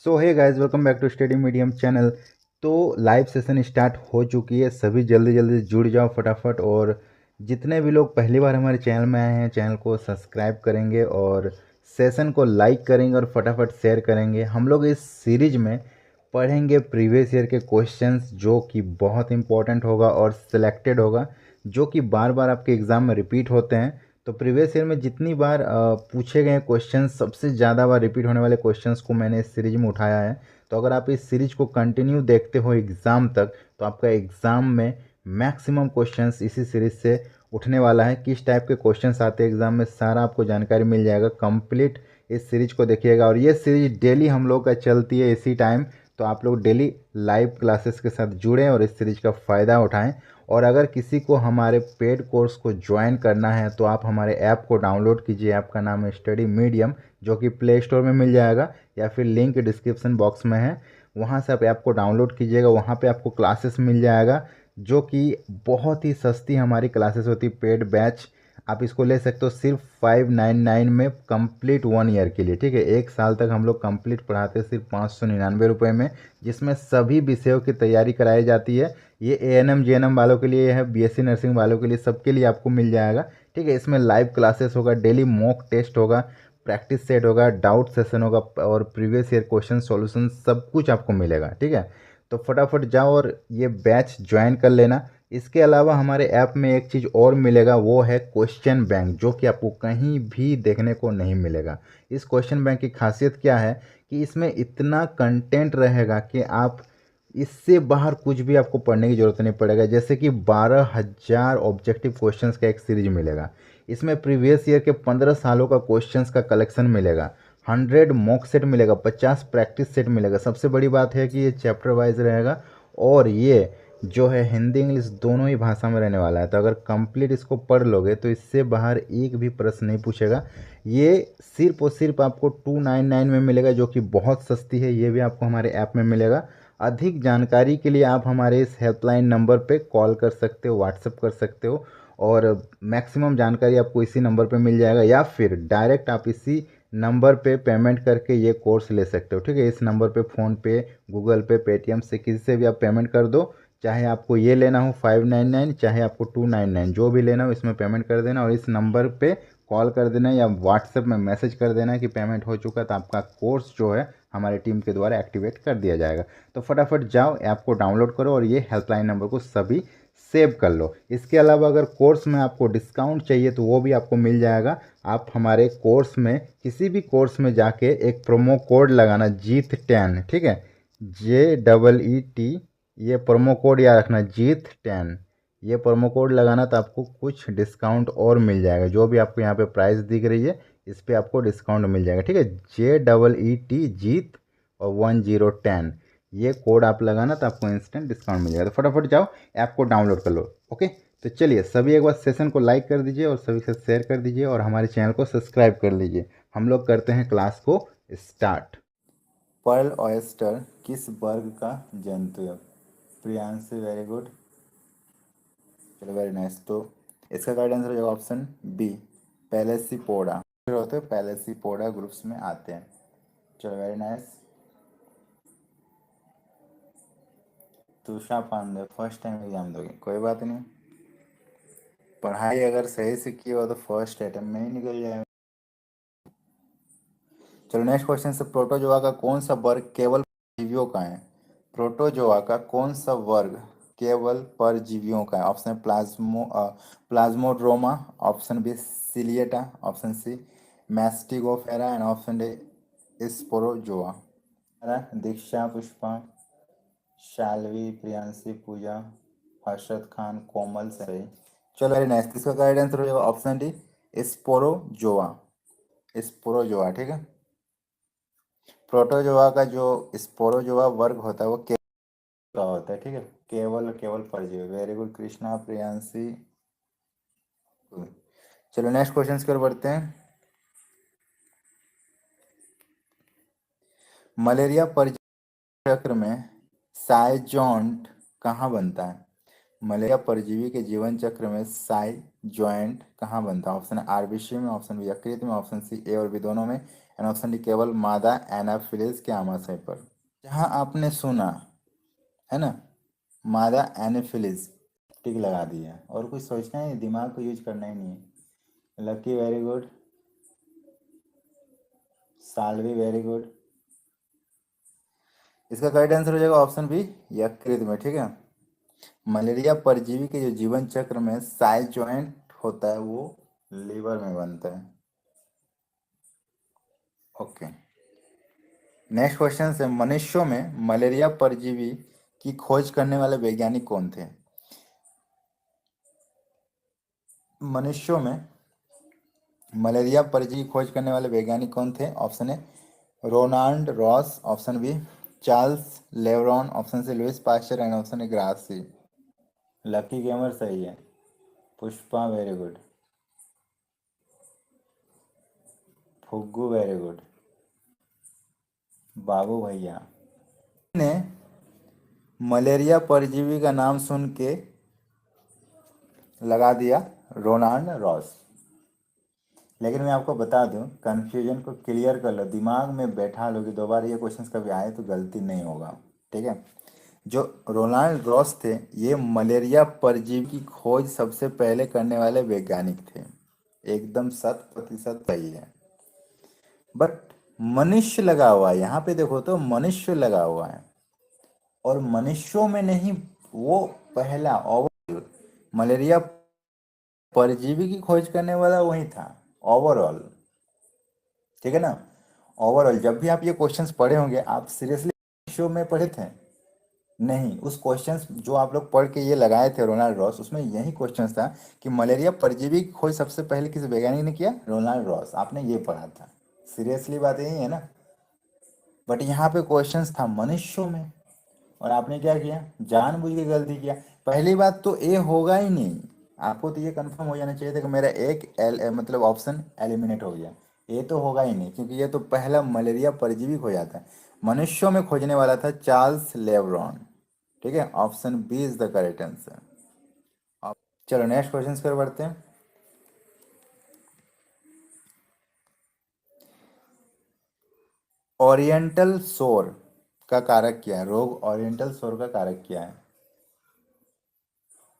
So hey guys, welcome back to Study Medium channel. तो live session start हो चुकी है। सभी जल्दी जल्दी जुड़ जाओ फटाफट। और जितने भी लोग पहली बार हमारे चैनल में आए हैं, चैनल को सब्सक्राइब करेंगे और सेशन को लाइक करेंगे और फटाफट शेयर करेंगे। हम लोग इस सीरीज में पढ़ेंगे प्रीवियस ईयर के क्वेश्चंस, जो कि बहुत इंपॉर्टेंट होगा और सिलेक्टेड होगा, जो कि बार बार आपके एग्ज़ाम में रिपीट होते हैं। तो प्रीवियस ईयर में जितनी बार पूछे गए क्वेश्चंस, सबसे ज़्यादा बार रिपीट होने वाले क्वेश्चंस को मैंने इस सीरीज में उठाया है। तो अगर आप इस सीरीज को कंटिन्यू देखते हो एग्ज़ाम तक, तो आपका एग्ज़ाम में मैक्सिमम क्वेश्चंस इसी सीरीज से उठने वाला है। किस टाइप के क्वेश्चंस आते हैं एग्ज़ाम में, सारा आपको जानकारी मिल जाएगा। कंप्लीट इस सीरीज को देखिएगा। और ये सीरीज डेली हम लोग का चलती है इसी टाइम। तो आप लोग डेली लाइव क्लासेस के साथ जुड़ें और इस सीरीज का फ़ायदा उठाएं। और अगर किसी को हमारे पेड कोर्स को ज्वाइन करना है तो आप हमारे ऐप को डाउनलोड कीजिए। ऐप का नाम है स्टडी मीडियम, जो कि प्ले स्टोर में मिल जाएगा या फिर लिंक डिस्क्रिप्शन बॉक्स में है। वहाँ से आप ऐप को डाउनलोड कीजिएगा। वहाँ पे आपको क्लासेस मिल जाएगा, जो कि बहुत ही सस्ती हमारी क्लासेस होती, पेड बैच। आप इसको ले सकते हो सिर्फ 599 में कंप्लीट 1 ईयर के लिए। ठीक है, 1 साल तक हम लोग कंप्लीट पढ़ाते हैं सिर्फ 599 रुपये में, जिसमें सभी विषयों की तैयारी कराई जाती है। ये ANM JNM वालों के लिए है, BSc नर्सिंग वालों के लिए, सबके लिए आपको मिल जाएगा। ठीक है, इसमें लाइव क्लासेस होगा, डेली मॉक टेस्ट होगा, प्रैक्टिस सेट होगा, डाउट सेशन होगा और प्रीवियस ईयर क्वेश्चन सॉल्यूशन सब कुछ आपको मिलेगा। ठीक है, तो फटाफट जाओ और ये बैच ज्वाइन कर लेना। इसके अलावा हमारे ऐप में एक चीज़ और मिलेगा, वो है क्वेश्चन बैंक, जो कि आपको कहीं भी देखने को नहीं मिलेगा। इस क्वेश्चन बैंक की खासियत क्या है कि इसमें इतना कंटेंट रहेगा कि आप इससे बाहर कुछ भी आपको पढ़ने की ज़रूरत नहीं पड़ेगा। जैसे कि 12,000 ऑब्जेक्टिव क्वेश्चंस का एक सीरीज मिलेगा। इसमें प्रीवियस ईयर के 15 सालों का क्वेश्चंस का कलेक्शन मिलेगा, 100 मॉक सेट मिलेगा, 50 प्रैक्टिस सेट मिलेगा। सबसे बड़ी बात है कि ये चैप्टर वाइज रहेगा और ये जो है हिंदी इंग्लिश दोनों ही भाषा में रहने वाला है। तो अगर कंप्लीट इसको पढ़ लोगे तो इससे बाहर एक भी प्रश्न नहीं पूछेगा। ये सिर्फ और सिर्फ आपको 299 में मिलेगा, जो कि बहुत सस्ती है। ये भी आपको हमारे ऐप में मिलेगा। अधिक जानकारी के लिए आप हमारे इस हेल्पलाइन नंबर पे कॉल कर सकते हो, व्हाट्सएप कर सकते हो और मैक्सिमम जानकारी आपको इसी नंबर पे मिल जाएगा। या फिर डायरेक्ट आप इसी नंबर पे पेमेंट करके ये कोर्स ले सकते हो। ठीक है, इस नंबर पे फ़ोनपे, गूगल पे, पेटीएम से किसी से भी आप पेमेंट कर दो। चाहे आपको ये लेना हो 599, चाहे आपको 299, जो भी लेना हो इसमें पेमेंट कर देना और इस नंबर पे कॉल कर देना या व्हाट्सएप में मैसेज कर देना कि पेमेंट हो चुका, तो आपका कोर्स जो है हमारी टीम के द्वारा एक्टिवेट कर दिया जाएगा। तो फटाफट जाओ, ऐप को डाउनलोड करो और ये हेल्पलाइन नंबर को सभी सेव कर लो। इसके अलावा अगर कोर्स में आपको डिस्काउंट चाहिए तो वो भी आपको मिल जाएगा। आप हमारे कोर्स में, किसी भी कोर्स में जाके एक प्रोमो कोड लगाना, जीत10। ठीक है, JEET, ये प्रोमो कोड याद रखना, जीत10। ये प्रोमो कोड लगाना तो आपको कुछ डिस्काउंट और मिल जाएगा। जो भी आपको यहाँ पे प्राइस दिख रही है इस पर आपको डिस्काउंट मिल जाएगा। ठीक है, JEET जीत और 1010, ये कोड आप लगाना तो आपको इंस्टेंट डिस्काउंट मिल जाएगा। तो फटाफट जाओ, ऐप को डाउनलोड कर लो। ओके, तो चलिए सभी एक बार सेशन को लाइक कर दीजिए और सभी से शेयर कर दीजिए और हमारे चैनल को सब्सक्राइब कर लीजिए। हम लोग करते हैं क्लास को स्टार्ट। पर्ल ऑयस्टर किस वर्ग का जंतु है? प्रियांशु, वेरी गुड, चलो वेरी नाइस। तो इसका करेक्ट आंसर हो जाएगा ऑप्शन बी, पैलेसीपोडा। होते हैं पैलेसीपोडा ग्रुप्स में आते हैं। चलो very nice. Tusha Pandey first time exam दोगे, कोई बात नहीं। पढ़ाई अगर सही से की हो तो फर्स्ट अटेम्प्ट में ही निकल जाएगा। चलो नेक्स्ट क्वेश्चन से, प्रोटोजोआ का कौन सा वर्ग केवल परजीवियों का है? प्रोटोजोआ का कौन सा वर्ग केवल परजीवियों का है? Option Plasmodroma, option B Ciliata, option C Mastigophora and option D Sporozoa. Diksha, Pushpa, Shalvi, Priyanshi, Pooja, Harshad Khan, Komal, सही। चलो वेरी नाइस। इसका करेक्ट आंसर हो जाएगा ऑप्शन डी, स्पोरोजोआ। स्पोरोजोआ, ठीक है। प्रोटोजोआ का जो स्पोरोजोआ वर्ग होता है वो केवल का होता है। ठीक है, केवल केवल परजीवी। Very good Krishna, Priyanshi. चलो नेक्स्ट क्वेश्चन की ओर बढ़ते हैं। मलेरिया परजीवी चक्र में साइजॉन्ट कहाँ बनता है? मलेरिया परजीवी के जीवन चक्र में साइजॉइंट कहाँ बनता है? ऑप्शन आरबीसी में, ऑप्शन बी यकृत में, ऑप्शन सी ए और बी दोनों में, एंड ऑप्शन डी केवल मादा एनाफिलिस के आमाशय पर। जहाँ आपने सुना है ना मादा एनाफिलिस, टिक लगा दिया और कुछ सोचना ही नहीं, दिमाग को यूज करना ही नहीं है। Lucky very good, Salvi very good. इसका करेक्ट आंसर हो जाएगा ऑप्शन बी यकृत में। ठीक है, मलेरिया परजीवी के जो जीवन चक्र में साइड जॉइंट होता है वो लीवर में बनता है। ओके, नेक्स्ट क्वेश्चन है, मनुष्यों में मलेरिया परजीवी की खोज करने वाले वैज्ञानिक कौन थे? मनुष्यों में मलेरिया परजीवी की खोज करने वाले वैज्ञानिक कौन थे? Option A Ronald Ross, option B Charles Laveran, option C Louis Pasteur and option A Grassi. Lucky Gamer सही है। Pushpa very good, Fuggu very good, Babu भैया ने मलेरिया परजीवी का नाम सुन के लगा दिया रोनाल्ड रॉस। लेकिन मैं आपको बता दूं, कंफ्यूजन को क्लियर कर लो, दिमाग में बैठा लो कि दोबारा ये क्वेश्चंस कभी आए तो गलती नहीं होगा। ठीक है, जो रोनाल्ड रॉस थे ये मलेरिया परजीवी की खोज सबसे पहले करने वाले वैज्ञानिक थे। एकदम 100% सही है। बट मनुष्य लगा हुआ है यहाँ पे, देखो तो मनुष्य लगा हुआ है और मनुष्यों में नहीं, वो पहला मलेरिया परजीवी की खोज करने वाला वही था ओवरऑल। ठीक है ना, ओवरऑल जब भी आप ये क्वेश्चंस पढ़े होंगे, आप सीरियसली शो में पढ़े थे? नहीं, उस क्वेश्चंस जो आप लोग पढ़ के ये लगाए थे रोनाल्ड रॉस, उसमें यही क्वेश्चंस था कि मलेरिया परजीवी की खोज सबसे पहले किस वैज्ञानिक ने किया? Ronald Ross. आपने ये पढ़ा था, सीरियसली बात यही है ना। बट यहाँ पे क्वेश्चंस था मनुष्यों में और आपने क्या किया? जानबूझ के गलती किया। पहली बात तो ए होगा ही नहीं, आपको तो ये कंफर्म हो जाना चाहिए था कि मेरा एक मतलब ऑप्शन एलिमिनेट हो गया। ये तो होगा ही नहीं क्योंकि ये तो पहला मलेरिया परजीवी खोजा था। मनुष्यों में खोजने वाला था चार्ल्स लेवरॉन। ठीक है, option B is the correct answer. चलो नेक्स्ट क्वेश्चन पर बढ़ते हैं। ओरिएंटल सोर का कारक क्या है? रोग ओरिएंटल सोर का कारक क्या है?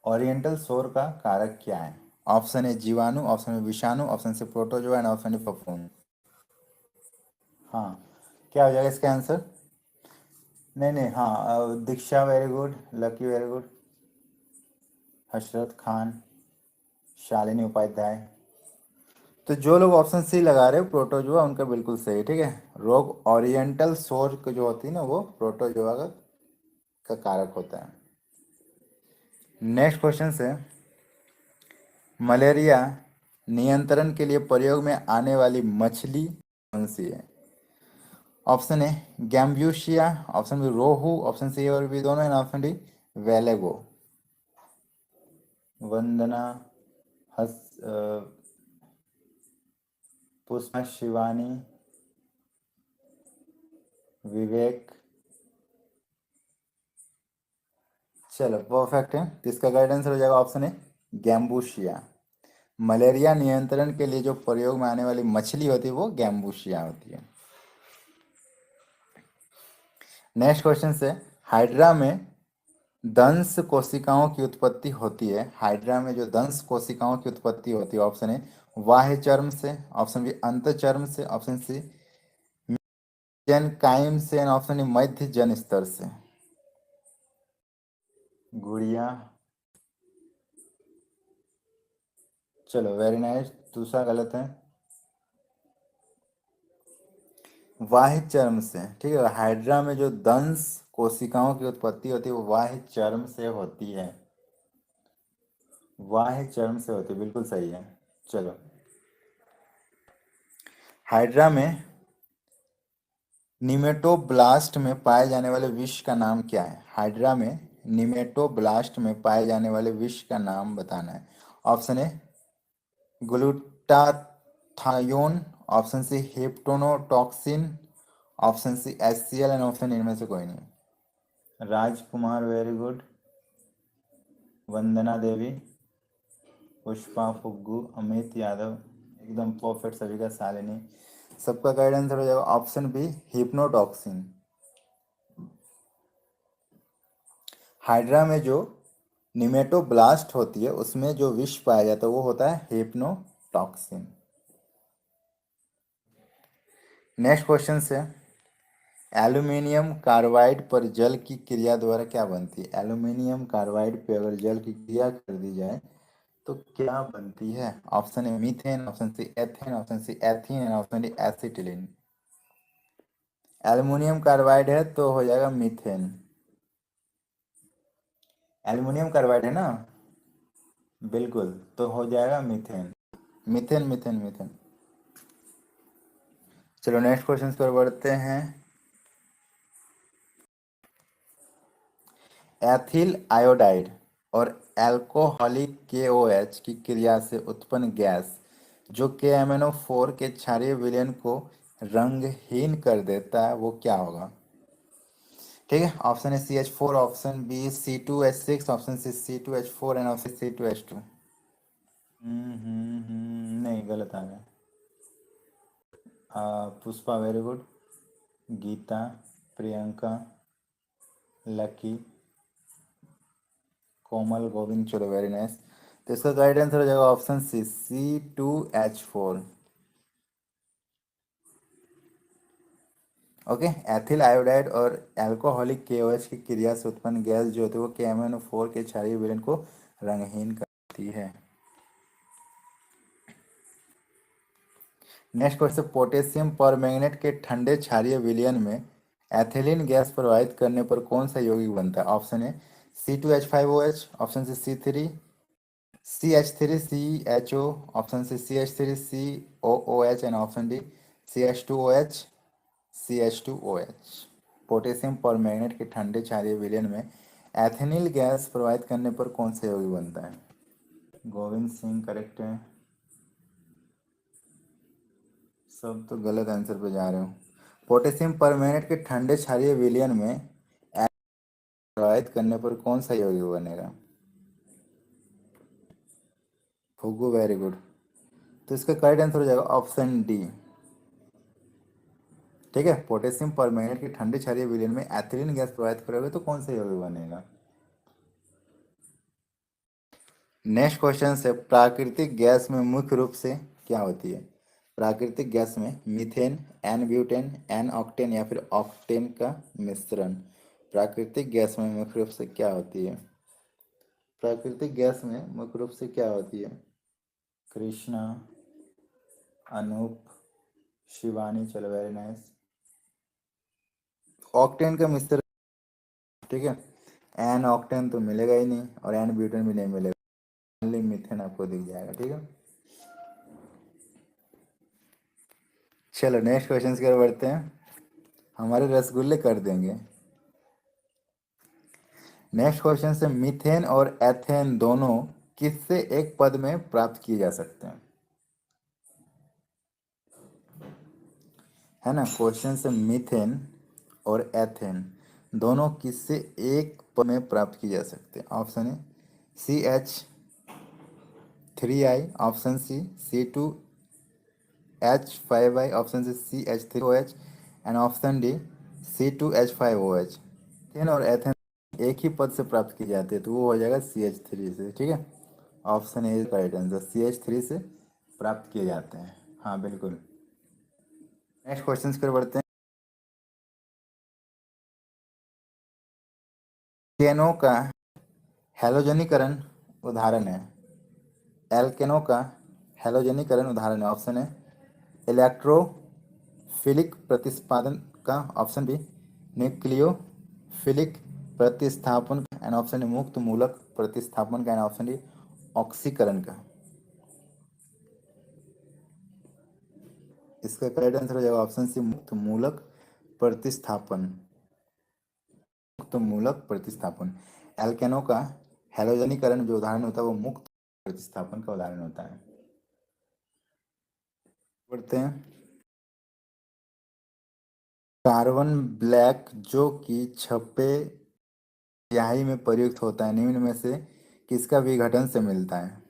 ओरिएंटल सोर का कारक क्या है? ऑप्शन ए जीवाणु, ऑप्शन ए विषाणु, option C protozoa and option D फफूंद। हाँ, क्या हो जाएगा इसका आंसर? नहीं नहीं, हाँ Diksha very good, Lucky very good, Hashrat Khan, Shalini Upadhyay. तो जो लोग ऑप्शन सी लगा रहे हो प्रोटोजोआ, उनका बिल्कुल सही। ठीक है, रोग ओरिएंटल सोर जो होती है ना वो प्रोटोजोआ का कारक होता है। नेक्स्ट क्वेश्चन है, मलेरिया नियंत्रण के लिए प्रयोग में आने वाली मछली कौन सी है? Option A Gambusia, option B rohu, option C और बी दोनों एंड ऑप्शन डी वेलेगो। वंदना, हस पुष्पा, शिवानी, विवेक। चलो परफेक्ट है, तो इसका गाइड आंसर हो जाएगा ऑप्शन ए गैम्बूशिया। मलेरिया नियंत्रण के लिए जो प्रयोग में आने वाली मछली होती है वो गैम्बूशिया होती है। नेक्स्ट क्वेश्चन से, हाइड्रा में दंश कोशिकाओं की उत्पत्ति होती है। हाइड्रा में जो दंश कोशिकाओं की उत्पत्ति होती है, ऑप्शन ए बाह्य चर्म से, ऑप्शन बी अंत चर्म से, ऑप्शन सी जन काइम से एंड ऑप्शन डी मध्य जन स्तर से। गुड़िया, चलो वेरी नाइस, दूसरा गलत है, बाह्य चर्म से। ठीक है, हाइड्रा में जो दंश कोशिकाओं की उत्पत्ति होती है वो बाह्य चर्म से होती है, बाह्य चर्म से होती है, बिल्कुल सही है। चलो, हाइड्रा में निमेटोब्लास्ट में पाए जाने वाले विष का नाम क्या है? हाइड्रा में निमेटोब्लास्ट में पाए जाने वाले विष का नाम बताना है। Option A glutathione, option C heptonotoxin, option C HCL and option इनमें से कोई नहीं। राजकुमार वेरी गुड, वंदना देवी, पुष्पा, फुग्गू, अमित यादव एकदम परफेक्ट, सभी का शालिनी। सबका करेक्ट आंसर हो जाएगा ऑप्शन बी, हिप्नोटॉक्सिन। हाइड्रा में जो निमेटोब्लास्ट होती है उसमें जो विष पाया जाता है वो होता है हिप्नोटॉक्सिन। नेक्स्ट क्वेश्चन से, एल्यूमिनियम कार्बाइड पर जल की क्रिया द्वारा क्या बनती है? एल्यूमिनियम कार्बाइड पे अगर जल की क्रिया कर दी जाए तो क्या बनती है? Option A methane, option C ethane, option C ethene and option D acetylene. Aluminium carbide है तो हो जाएगा मीथेन। एल्यूमिनियम कार्बाइड है ना, बिल्कुल, तो हो जाएगा मीथेन। Methane methane methane. चलो नेक्स्ट क्वेश्चन पर बढ़ते हैं। एथिल आयोडाइड और एल्कोहलिक KOH की क्रिया से उत्पन्न गैस जो KMnO4 के क्षारीय विलयन को रंगहीन कर देता है वो क्या होगा? ठीक है, ऑप्शन है CH4, option B C2H6, option C C2H4 and option C2H2। नहीं, गलत आ गया। Pushpa very good, Geeta, Priyanka, Lucky, Komal, Govind, चलो वेरी नाइस। तो इसका राइट आंसर हो जाएगा option C C2H4। Okay, ethyl iodide और अल्कोहलिक KOH की क्रिया से उत्पन्न गैस जो होती है वो KMnO4 के क्षारीय विलयन को रंगहीन करती है। नेक्स्ट क्वेश्चन, पोटेशियम परमैंगनेट के ठंडे क्षारीय विलयन में एथिलीन गैस प्रवाहित करने पर कौन सा यौगिक बनता है? Option A C2H5OH, option C3CH3CHO, option CH3COOH and option D CH2OH। Potassium permanganate के ठंडे क्षारीय विलयन में एथिलीन गैस प्रवाहित करने पर कौन सा यौगिक बनता है? गोविंद सिंह करेक्ट है, सब तो गलत आंसर पे जा रहे हो। पोटेशियम परमैंगनेट के ठंडे क्षारीय विलयन में एसिड प्रवाहित करने पर कौन सा यौगिक बनेगा? फुगू वेरी गुड। तो इसका करेक्ट आंसर हो जाएगा ऑप्शन डी। ठीक है, पोटेशियम परमैंगनेट के ठंडे क्षारीय विलयन में एथिलीन गैस प्रवाहित करोगे तो कौन सा यौगिक बनेगा? नेक्स्ट क्वेश्चन से, प्राकृतिक गैस में मुख्य रूप से क्या होती है? प्राकृतिक गैस में methane, n butane, n octane या फिर ऑक्टेन का मिश्रण। प्राकृतिक गैस में मुख्य रूप से क्या होती है? प्राकृतिक गैस में मुख्य रूप से क्या होती है? कृष्णा, अनूप, शिवानी, चलो वेरी नाइस। ऑक्टेन का मिश्रण। ठीक है, एन ऑक्टेन तो मिलेगा ही नहीं और एन ब्यूटेन भी नहीं मिलेगा, ओनली मीथेन आपको दिख जाएगा। ठीक है, चलो नेक्स्ट क्वेश्चन की ओर बढ़ते हैं। हमारे रसगुल्ले कर देंगे। नेक्स्ट क्वेश्चन से, मीथेन और एथेन दोनों किससे एक पद में प्राप्त किए जा सकते हैं? है ना, क्वेश्चन से मीथेन और एथेन दोनों किससे एक पद में प्राप्त किए जा सकते हैं? ऑप्शन है CH3I, option C2H5I, option CH3OH and option D C2H5OH। Ethane और एथेन एक ही पद से प्राप्त की जाती है तो वो हो जाएगा CH3 से। ठीक है, option A is right answer, CH3 से प्राप्त किए जाते हैं। हाँ बिल्कुल। नेक्स्ट क्वेश्चन पर बढ़ते हैं। केनो का हैलोजनीकरण उदाहरण है। एल्केनो का हैलोजनीकरण उदाहरण है। ऑप्शन है इलेक्ट्रोफिलिक प्रतिस्पादन का, ऑप्शन बी न्यूक्लियोफिलिक प्रतिस्थापन का एंड ऑप्शन डी मुक्त मूलक प्रतिस्थापन का एंड ऑप्शन डी ऑक्सीकरण का। इसका करेक्ट आंसर हो जाएगा ऑप्शन सी मुक्त मूलक प्रतिस्थापन। मुक्त मूलक प्रतिस्थापन। एल्केनो का हैलोजनीकरण जो उदाहरण होता है वो मुक्त प्रतिस्थापन का उदाहरण होता है। बढ़ते हैं। कार्बन ब्लैक जो कि छपे स्याही में प्रयुक्त होता है निम्न में से किसका विघटन से मिलता है?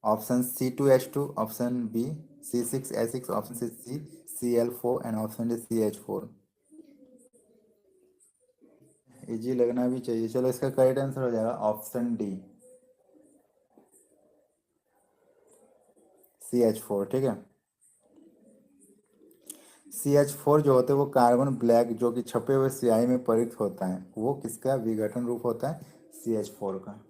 Option C2H2, option B C6H6, option C Cl4 and option D CH4। Easy लगना भी चाहिए। चलो इसका करेक्ट आंसर हो जाएगा ऑप्शन डी CH4। ठीक है, CH4 जो होते हैं वो कार्बन ब्लैक जो कि छपे हुए स्याही में परित होता है, वो किसका विघटन रूप होता है? CH4 का।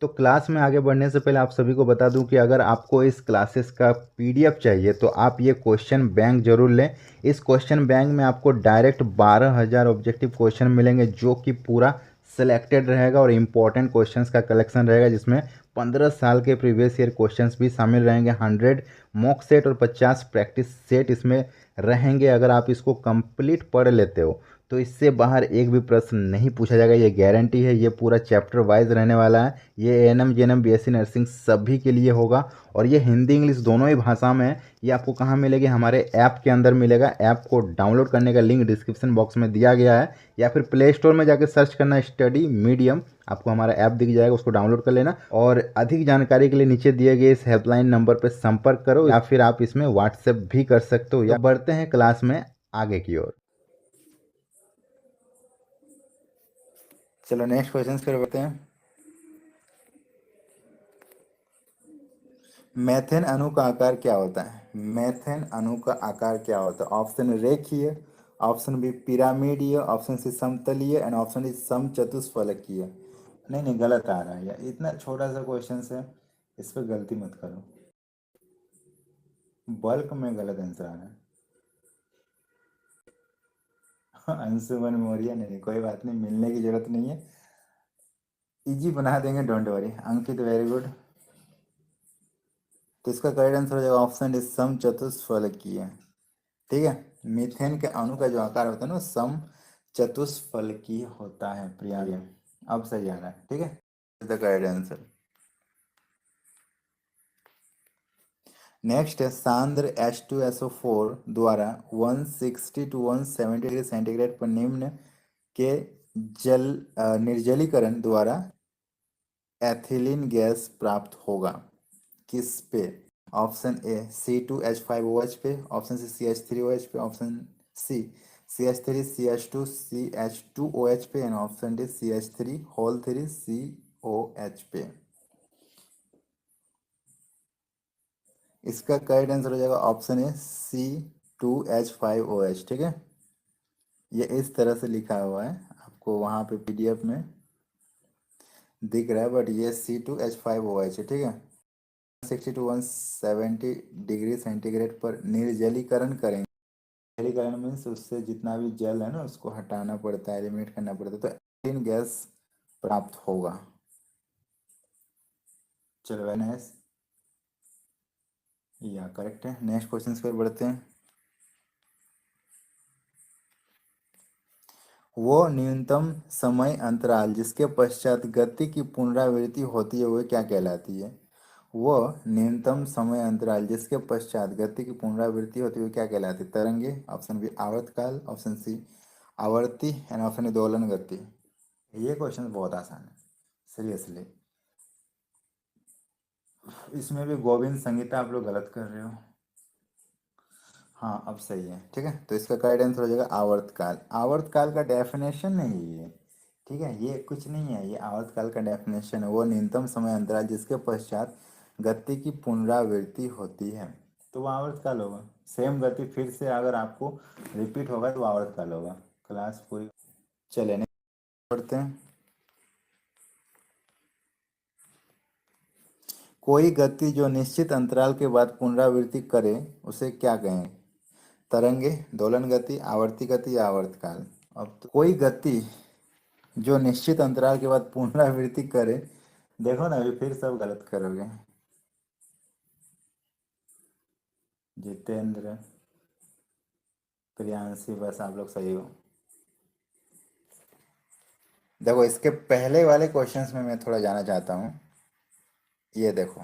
तो क्लास में आगे बढ़ने से पहले आप सभी को बता दूं कि अगर आपको इस क्लासेस का पीडीएफ चाहिए तो आप ये क्वेश्चन बैंक जरूर लें। इस क्वेश्चन बैंक में आपको डायरेक्ट 12,000 ऑब्जेक्टिव क्वेश्चन मिलेंगे जो कि पूरा सिलेक्टेड रहेगा और इम्पोर्टेंट क्वेश्चंस का कलेक्शन रहेगा, जिसमें 15 साल के प्रीवियस ईयर क्वेश्चंस भी शामिल रहेंगे। 100 मॉक सेट और 50 प्रैक्टिस सेट इसमें रहेंगे। अगर आप इसको कंप्लीट पढ़ लेते हो तो इससे बाहर एक भी प्रश्न नहीं पूछा जाएगा, ये गारंटी है। ये पूरा चैप्टर वाइज रहने वाला है। ये एएनएम जेएनएम बीएससी नर्सिंग सभी के लिए होगा और ये हिंदी इंग्लिश दोनों ही भाषा में है। ये आपको कहाँ मिलेगी? हमारे ऐप के अंदर मिलेगा। ऐप को डाउनलोड करने का लिंक डिस्क्रिप्शन बॉक्स में दिया गया है, या फिर प्ले स्टोर में जाकर सर्च करना स्टडी मीडियम, आपको हमारा ऐप दिख जाएगा, उसको डाउनलोड कर लेना। और अधिक जानकारी के लिए नीचे दिए गए इस हेल्पलाइन नंबर पर संपर्क करो, या फिर आप इसमें व्हाट्सएप भी कर सकते हो। या बढ़ते हैं क्लास में आगे की ओर। चलो नेक्स्ट क्वेश्चन कर बढ़ते हैं। मेथेन अणु का आकार क्या होता है? मेथेन अणु का आकार क्या होता है? ऑप्शन रेखीय, ऑप्शन बी पिरामिडीय, ऑप्शन सी समतलीय एंड ऑप्शन डी समचतुष्फलकीय। नहीं नहीं, गलत आ रहा है यार, इतना छोटा सा क्वेश्चन है, इस पर गलती मत करो। बल्क में गलत आंसर आ रहा है। अंशुमन मौर्य, नहीं कोई बात नहीं, मिलने की जरूरत नहीं है, इजी बना देंगे, don't worry. Ankit very good. तो इसका करेक्ट आंसर हो जाएगा ऑप्शन डी समचतुष्फलकीय। ठीक है, मीथेन के अणु का जो आकार होता है ना सम चतुष्फलकीय होता है प्रिया। अब सही आ रहा है। ठीक है, द करेक्ट आंसर। नेक्स्ट है सांद्र H2SO4 द्वारा 160 टू 170 डिग्री सेंटीग्रेड पर निम्न के जल निर्जलीकरण द्वारा एथिलीन गैस प्राप्त होगा, किस पे? ऑप्शन ए C2H5OH पे, ऑप्शन सी CH3OH पे, ऑप्शन सी CH3CH2CH2OH पे and option D CH3 whole 3COH पे। इसका करेक्ट आंसर हो जाएगा ऑप्शन ए C2H5OH। ठीक है, ये इस तरह से लिखा हुआ है, आपको वहाँ पे पीडीएफ में दिख रहा है, बट ये C2H5OH है। ठीक है, 60 टू 170 डिग्री सेंटीग्रेड पर निर्जलीकरण करेंगे। निर्जलीकरण मीन्स उससे जितना भी जल है ना उसको हटाना पड़ता है, एलिमिनेट करना पड़ता है, तो एथिलीन गैस प्राप्त होगा। चलो वेरी नाइस, या करेक्ट है। नेक्स्ट क्वेश्चन पर बढ़ते हैं। वो न्यूनतम समय अंतराल जिसके पश्चात गति की पुनरावृत्ति होती है वह क्या कहलाती है? वह न्यूनतम समय अंतराल जिसके पश्चात गति की पुनरावृत्ति होती है वह क्या कहलाती है? तरंगे, ऑप्शन बी आवर्तकाल, ऑप्शन सी आवर्ती एंड ऑप्शन डी दोलन गति। ये क्वेश्चन बहुत आसान है सीरियसली। इसमें भी गोविंद संगीता आप लोग गलत कर रहे हो। हाँ अब सही है। ठीक है, तो इसका करेक्ट आंसर हो जाएगा आवर्तकाल। आवर्तकाल का डेफिनेशन नहीं है ये। ठीक है, ये कुछ नहीं है, ये आवर्तकाल का डेफिनेशन है। वो न्यूनतम समय अंतराल जिसके पश्चात गति की पुनरावृत्ति होती है, तो वो आवर्तकाल होगा। सेम गति फिर से अगर आपको रिपीट होगा तो आवर्तकाल होगा। क्लास पूरी। चले नेक्स्ट पढ़ते हैं। कोई गति जो निश्चित अंतराल के बाद पुनरावृत्ति करे उसे क्या कहें? तरंगे, दोलन गति, आवर्ती गति या आवर्तकाल? अब तो कोई गति जो निश्चित अंतराल के बाद पुनरावृत्ति करे, देखो ना अभी फिर सब गलत करोगे। जितेंद्र, प्रियांशी, बस आप लोग सही हो। देखो इसके पहले वाले क्वेश्चंस में मैं थोड़ा जाना चाहता हूँ। ये देखो,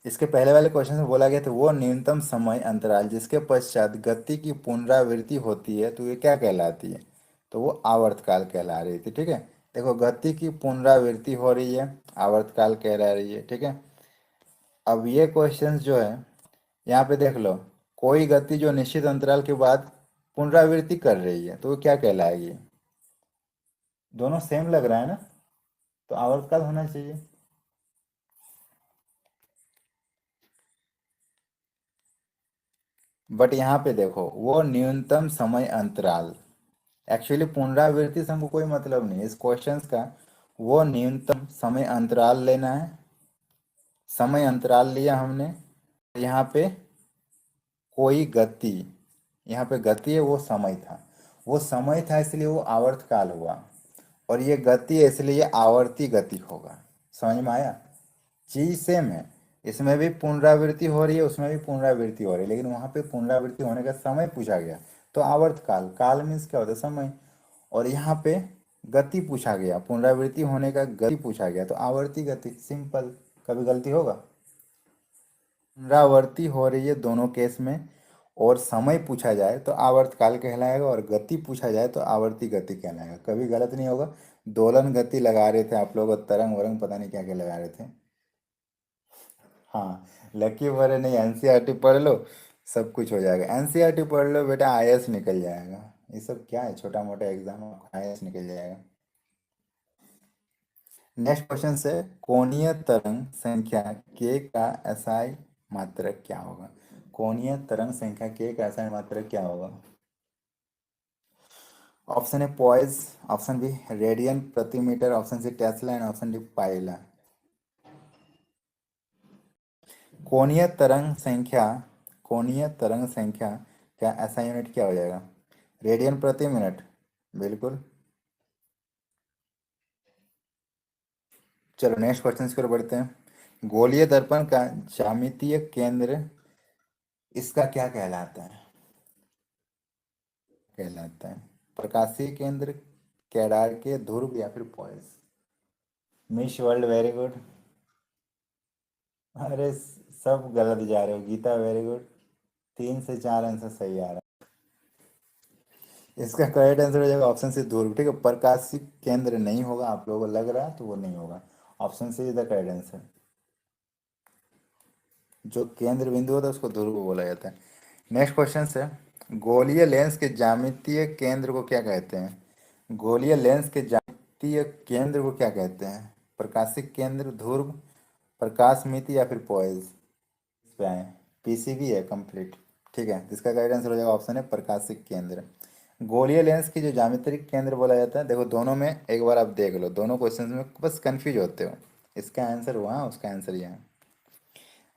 इसके पहले वाले क्वेश्चन में बोला गया था वो न्यूनतम समय अंतराल जिसके पश्चात गति की पुनरावृत्ति होती है तो ये क्या कहलाती है? तो वो आवर्तकाल कहला रही थी। ठीक है, देखो गति की पुनरावृत्ति हो रही है, आवर्तकाल कहला रही है। ठीक है, अब ये क्वेश्चन जो है यहाँ पे देख लो, कोई गति जो निश्चित अंतराल के बाद पुनरावृत्ति कर रही है तो वो क्या कहलाएगी? दोनों सेम लग रहा है ना, तो आवर्तकाल होना चाहिए। बट यहाँ पे देखो, वो न्यूनतम समय अंतराल, एक्चुअली पुनरावृत्ति से हमको कोई मतलब नहीं है इस क्वेश्चंस का। वो न्यूनतम समय अंतराल लेना है, समय अंतराल लिया हमने। यहाँ पे कोई गति, यहाँ पे गति है, वो समय था, वो समय था इसलिए वो आवर्तकाल हुआ। और ये गति है इसलिए ये आवर्ती गति होगा। समझ में आया? चीज सेम है, इसमें भी पुनरावृत्ति हो रही है, उसमें भी पुनरावृत्ति हो रही है, लेकिन वहां पे पुनरावृत्ति होने का समय पूछा गया तो आवर्तकाल, काल मीन्स क्या होता है? समय। और यहाँ पे गति पूछा गया, पुनरावृत्ति होने का गति पूछा गया तो आवर्ती गति, सिंपल। कभी गलती होगा? पुनरावृत्ति हो रही है दोनों केस में, और समय पूछा जाए तो आवर्तकाल कहलाएगा, और गति पूछा जाए तो आवर्ती गति कहलाएगा। कभी गलत नहीं होगा। दोलन गति लगा रहे थे आप लोग, और तरंग वरंग पता नहीं क्या क्या लगा रहे थे। हाँ, लकी भरे नहीं, एनसीईआरटी पढ़ लो, सब कुछ हो जाएगा। एनसीईआरटी पढ़ लो बेटा, आईएएस निकल जाएगा। ये सब क्या है, छोटा मोटा एग्जाम, आईएएस निकल जाएगा। नेक्स्ट क्वेश्चन से, कोणीय तरंग संख्या k का एसआई मात्रक क्या होगा? कोणीय तरंग संख्या k का एसआई मात्रक क्या होगा? Option A poise, option B radian प्रति metre, option C tesla and option D पाइला। कोणीय तरंग संख्या, कोणीय तरंग संख्या का ऐसा यूनिट क्या हो जाएगा? रेडियन प्रति मिनट, बिल्कुल। चलो नेक्स्ट क्वेश्चन की ओर बढ़ते हैं। गोलीय दर्पण का ज्यामितीय केंद्र इसका क्या कहलाता है? कहलाता है प्रकाशीय केंद्र, कैडार के ध्रुव, या फिर poised. Miss world very good. अरे सब गलत जा रहे हो। गीता वेरी गुड, 3 से 4 आंसर सही आ रहा है। इसका करेक्ट आंसर हो जाएगा ऑप्शन सी ध्रुव। ठीक है, प्रकाशिक केंद्र नहीं होगा, आप लोगों को लग रहा है तो वो नहीं होगा। Option C is the correct answer. जो केंद्र बिंदु होता है उसको ध्रुव बोला जाता है। नेक्स्ट क्वेश्चन है, गोलीय लेंस के ज्यामितीय केंद्र को क्या कहते हैं? गोलीय लेंस के ज्यामितीय केंद्र को क्या कहते हैं? प्रकाशिक केंद्र, ध्रुव, प्रकाश मिति, या फिर पॉइज। पे आए, पीसीबी है कंप्लीट। ठीक है, इसका करेक्ट आंसर हो जाएगा ऑप्शन है प्रकाशिक केंद्र। गोलीय लेंस की जो ज्यामितीय केंद्र बोला जाता है, देखो दोनों में एक बार आप देख लो, दोनों क्वेश्चन में बस कंफ्यूज होते हो। इसका आंसर वहाँ, उसका आंसर यहाँ।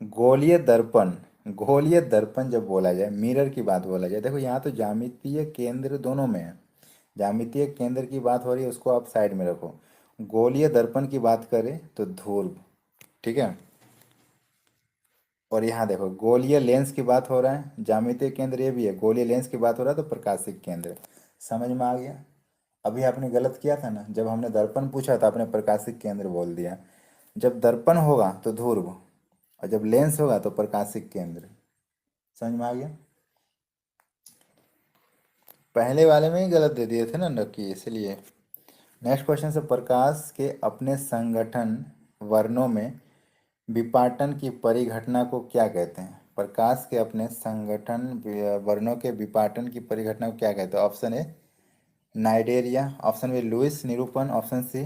गोलीय दर्पण, गोलीय दर्पण जब बोला जाए, मिरर की बात बोला जाए, देखो यहाँ तो ज्यामितीय केंद्र दोनों में है। ज्यामितीय केंद्र की बात हो रही है, उसको आप साइड में रखो। गोलीय दर्पण की बात करें तो ध्रुव। ठीक है, और यहाँ देखो गोलीय लेंस की बात हो रहा है, ज्यामितीय केंद्र ये भी है, गोलीय लेंस की बात हो रहा है तो प्रकाशिक केंद्र। समझ में आ गया? अभी आपने गलत किया था ना, जब हमने दर्पण पूछा था आपने प्रकाशिक केंद्र बोल दिया। जब दर्पण होगा तो ध्रुव, और जब लेंस होगा तो प्रकाशिक केंद्र। समझ में आ गया? पहले वाले में ही गलत दे दिए थे ना नक्की, इसलिए। नेक्स्ट क्वेश्चन से, प्रकाश के अपने संगठन वर्णों में विपाटन की परिघटना को क्या कहते हैं? प्रकाश के अपने संगठन वर्णों के विपाटन की परिघटना को क्या कहते हैं? Option A Cnidaria, option B Lewis निरूपण, ऑप्शन सी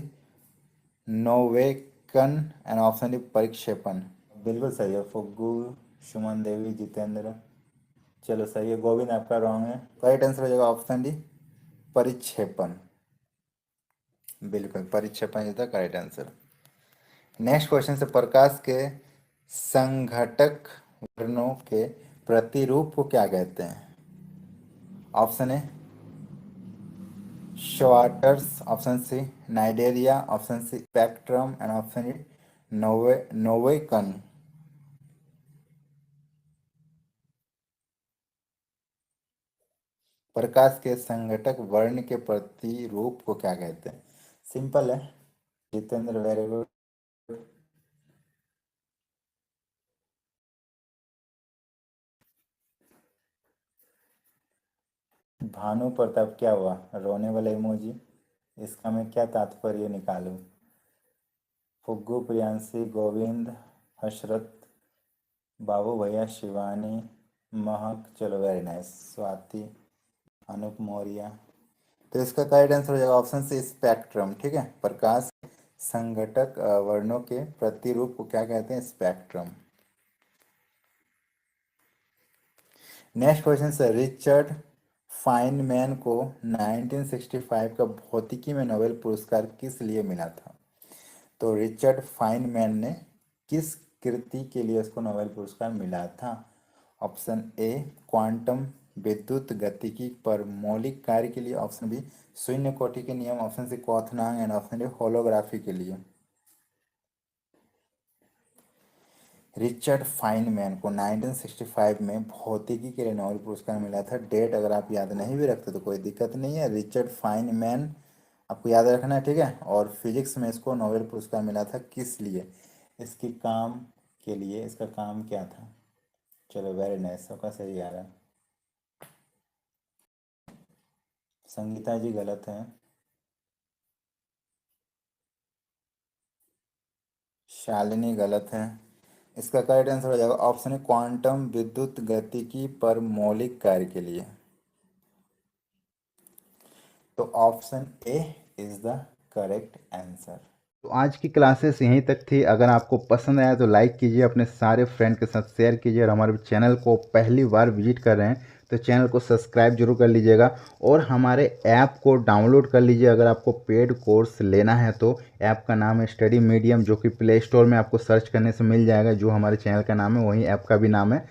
नोवेकन, एंड ऑप्शन डी परिक्षेपण। बिल्कुल सही है, फुग्गू, सुमन देवी, जितेंद्र। चलो सही है, गोविंद आपका रॉन्ग है। करेक्ट आंसर हो जाएगा ऑप्शन डी परिक्षेपण। बिल्कुल, परिक्षेपण is the correct answer. Next question से, प्रकाश के संघटक वर्णों के प्रतिरूप को क्या कहते हैं? Option A Schwartz, option C Cnidaria, option C spectrum, and option D नोवेकन। प्रकाश के संघटक वर्ण के प्रतिरूप को क्या कहते हैं? सिंपल है, जितेंद्र वेरी गुड। भानु प्रताप क्या हुआ? रोने वाला इमोजी, इसका मैं क्या तात्पर्य निकालूं? फुग्गू, प्रियांशी, गोविंद, हशरत, बाबू भैया, शिवानी, महक, चलो वेरी नाइस। स्वाति, अनूप मौर्य। तो इसका करेक्ट आंसर हो जाएगा ऑप्शन सी स्पेक्ट्रम। ठीक है, प्रकाश संघटक वर्णों के प्रतिरूप को क्या कहते हैं? स्पेक्ट्रम। नेक्स्ट क्वेश्चन से, रिचर्ड फाइनमैन को 1965 का भौतिकी में नोबेल पुरस्कार किस लिए मिला था? तो रिचर्ड फाइनमैन ने किस कृति के लिए उसको नोबेल पुरस्कार मिला था? ऑप्शन ए क्वांटम विद्युत गतिकी पर मौलिक कार्य के लिए, ऑप्शन बी शून्य कोटि के नियम, ऑप्शन सी क्वाथनांग एंड ऑप्शन डी होलोग्राफी के लिए। रिचर्ड फाइनमैन को 1965 में भौतिकी के लिए नोबेल पुरस्कार मिला था। डेट अगर आप याद नहीं भी रखते तो कोई दिक्कत नहीं है। रिचर्ड फाइनमैन आपको याद रखना है, ठीक है। और फिजिक्स में इसको नोबेल पुरस्कार मिला था किस लिए? इसकी काम के लिए। इसका काम क्या था? चलो वेरी नाइस, सबका सही आ रहा है। संगीता जी गलत है। शालिनी गलत है। इसका करेक्ट आंसर हो जाएगा ऑप्शन है क्वांटम विद्युत गतिकी पर मौलिक कार्य के लिए। तो option A is the correct answer. तो आज की क्लासेस यहीं तक थी। अगर आपको पसंद आया तो लाइक कीजिए, अपने सारे फ्रेंड के साथ शेयर कीजिए, और हमारे चैनल को पहली बार विजिट कर रहे हैं तो चैनल को सब्सक्राइब जरूर कर लीजिएगा, और हमारे ऐप को डाउनलोड कर लीजिए। अगर आपको पेड कोर्स लेना है तो ऐप का नाम है स्टडी मीडियम, जो कि प्ले स्टोर में आपको सर्च करने से मिल जाएगा। जो हमारे चैनल का नाम है वही ऐप का भी नाम है,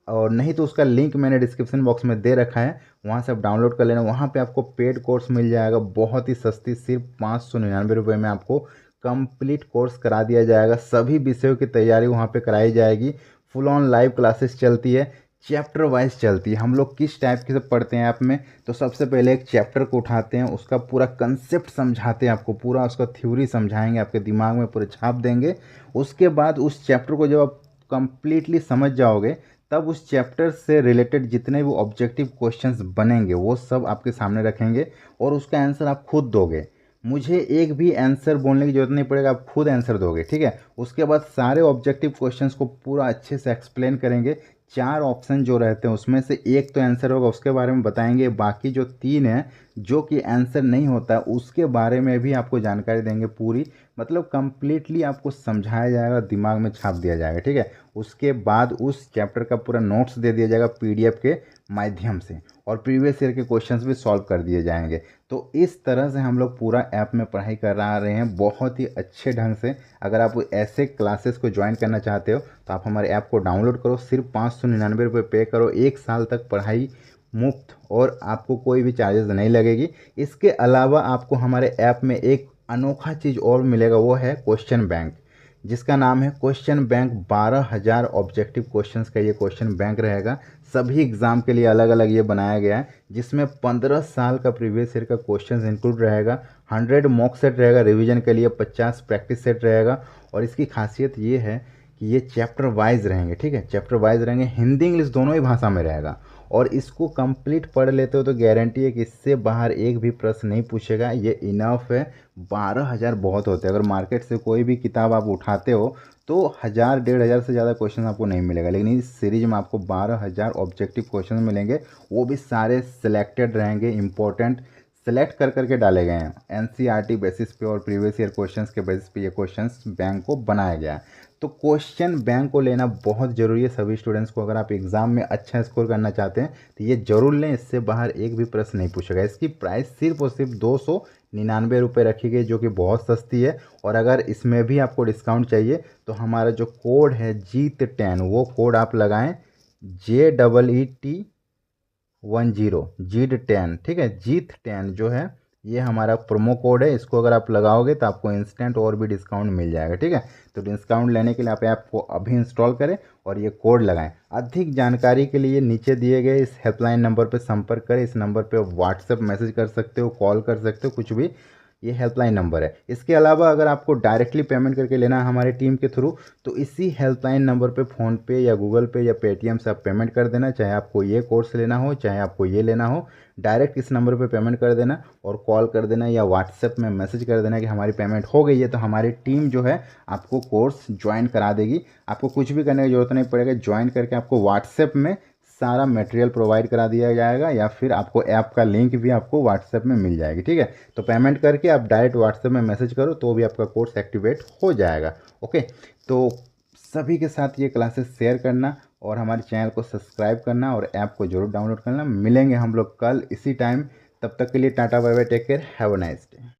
और नहीं तो उसका लिंक मैंने डिस्क्रिप्शन बॉक्स में दे रखा है, वहाँ से आप डाउनलोड कर लेना। वहाँ पे आपको पेड कोर्स मिल जाएगा बहुत ही सस्ती, सिर्फ 599 रुपये में आपको कंप्लीट कोर्स करा दिया जाएगा। सभी विषयों की तैयारी वहाँ पे कराई जाएगी। फुल ऑन लाइव क्लासेस चलती है, चैप्टर वाइज चलती है। हम लोग किस टाइप के से पढ़ते हैं ऐप में, तो सबसे पहले एक चैप्टर को उठाते हैं, उसका पूरा कंसेप्ट समझाते हैं आपको, पूरा उसका थ्योरी समझाएंगे, आपके दिमाग में पूरे छाप देंगे। उसके बाद उस चैप्टर को जब आप कंप्लीटली समझ जाओगे, तब उस चैप्टर से रिलेटेड जितने भी ऑब्जेक्टिव क्वेश्चंस बनेंगे वो सब आपके सामने रखेंगे, और उसका आंसर आप खुद दोगे। मुझे एक भी आंसर बोलने की जरूरत नहीं पड़ेगा, आप खुद आंसर दोगे, ठीक है। उसके बाद सारे ऑब्जेक्टिव क्वेश्चंस को पूरा अच्छे से एक्सप्लेन करेंगे। 4 ऑप्शन जो रहते हैं उसमें से एक तो आंसर होगा, उसके बारे में बताएंगे। बाकी जो 3 हैं जो कि आंसर नहीं होता, उसके बारे में भी आपको जानकारी देंगे पूरी। मतलब कंप्लीटली आपको समझाया जाएगा, दिमाग में छाप दिया जाएगा, ठीक है। उसके बाद उस चैप्टर का पूरा नोट्स दे दिया जाएगा पीडीएफ के माध्यम से, और प्रीवियस ईयर के क्वेश्चंस भी सॉल्व कर दिए जाएंगे। तो इस तरह से हम लोग पूरा ऐप में पढ़ाई कर रहे हैं बहुत ही अच्छे ढंग से। अगर आप ऐसे क्लासेस को ज्वाइन करना चाहते हो तो आप हमारे ऐप को डाउनलोड करो, सिर्फ 599 रुपये पे करो, 1 साल तक पढ़ाई मुफ्त, और आपको कोई भी चार्जेस नहीं लगेगी। इसके अलावा आपको हमारे ऐप में एक अनोखा चीज़ और मिलेगा, वो है क्वेश्चन बैंक, जिसका नाम है क्वेश्चन बैंक। 12,000 ऑब्जेक्टिव क्वेश्चंस का ये क्वेश्चन बैंक रहेगा। सभी एग्ज़ाम के लिए अलग अलग ये बनाया गया है, जिसमें 15 साल का प्रीवियस ईयर का क्वेश्चन इंक्लूड रहेगा। 100 मॉक सेट रहेगा रिवीजन के लिए, 50 प्रैक्टिस सेट रहेगा। और इसकी खासियत ये है कि ये चैप्टर वाइज रहेंगे, ठीक है, चैप्टर वाइज रहेंगे, हिंदी इंग्लिश दोनों ही भाषा में रहेगा। और इसको कंप्लीट पढ़ लेते हो तो गारंटी है कि इससे बाहर एक भी प्रश्न नहीं पूछेगा, ये इनफ है। 12,000 बहुत होते हैं। अगर मार्केट से कोई भी किताब आप उठाते हो तो 1,000 1,500 से ज़्यादा क्वेश्चन आपको नहीं मिलेगा, लेकिन इस सीरीज में आपको 12,000 ऑब्जेक्टिव क्वेश्चन मिलेंगे। वो भी सारे सिलेक्टेड रहेंगे, इंपॉर्टेंट सेलेक्ट कर करके डाले गए हैं एनसीईआरटी बेसिस पे, और प्रीवियस ईयर क्वेश्चंस के बेसिस पे ये क्वेश्चंस बैंक को बनाया गया है। तो क्वेश्चन बैंक को लेना बहुत ज़रूरी है सभी स्टूडेंट्स को। अगर आप एग्ज़ाम में अच्छा स्कोर करना चाहते हैं तो ये ज़रूर लें, इससे बाहर एक भी प्रश्न नहीं पूछेगा। इसकी प्राइस सिर्फ और सिर्फ 299 रुपये रखी गई, जो कि बहुत सस्ती है। और अगर इसमें भी आपको डिस्काउंट चाहिए तो हमारा जो कोड है जीत10, वो कोड आप लगाएं, JEET10, जीत10, ठीक है। जीत10 जो है ये हमारा प्रोमो कोड है, इसको अगर आप लगाओगे तो आपको इंस्टेंट और भी डिस्काउंट मिल जाएगा, ठीक है। तो डिस्काउंट लेने के लिए आप ऐप को अभी इंस्टॉल करें और ये कोड लगाएं। अधिक जानकारी के लिए नीचे दिए गए इस हेल्पलाइन नंबर पर संपर्क करें। इस नंबर पर व्हाट्सएप मैसेज कर सकते हो, कॉल कर सकते हो, कुछ भी, ये हेल्पलाइन नंबर है। इसके अलावा अगर आपको डायरेक्टली पेमेंट करके लेना है हमारी टीम के थ्रू, तो इसी हेल्पलाइन नंबर पे फ़ोनपे या गूगल पे या पेटीएम से आप पेमेंट कर देना। चाहे आपको ये कोर्स लेना हो, चाहे आपको ये लेना हो, डायरेक्ट इस नंबर पे पेमेंट कर देना, और कॉल कर देना या व्हाट्सएप में मैसेज कर देना कि हमारी पेमेंट हो गई है। तो हमारी टीम जो है आपको कोर्स ज्वाइन करा देगी। आपको कुछ भी करने की ज़रूरत नहीं पड़ेगा। ज्वाइन करके आपको व्हाट्सएप में सारा मटेरियल प्रोवाइड करा दिया जाएगा, या फिर आपको ऐप का लिंक भी आपको व्हाट्सएप में मिल जाएगी। ठीक है, तो पेमेंट करके आप डायरेक्ट व्हाट्सएप में मैसेज करो तो भी आपका कोर्स एक्टिवेट हो जाएगा। ओके, तो सभी के साथ ये क्लासेस शेयर करना और हमारे चैनल को सब्सक्राइब करना और ऐप को जरूर डाउनलोड करना। मिलेंगे हम लोग कल इसी टाइम, तब तक के लिए tata bye bye, take care, have a nice day.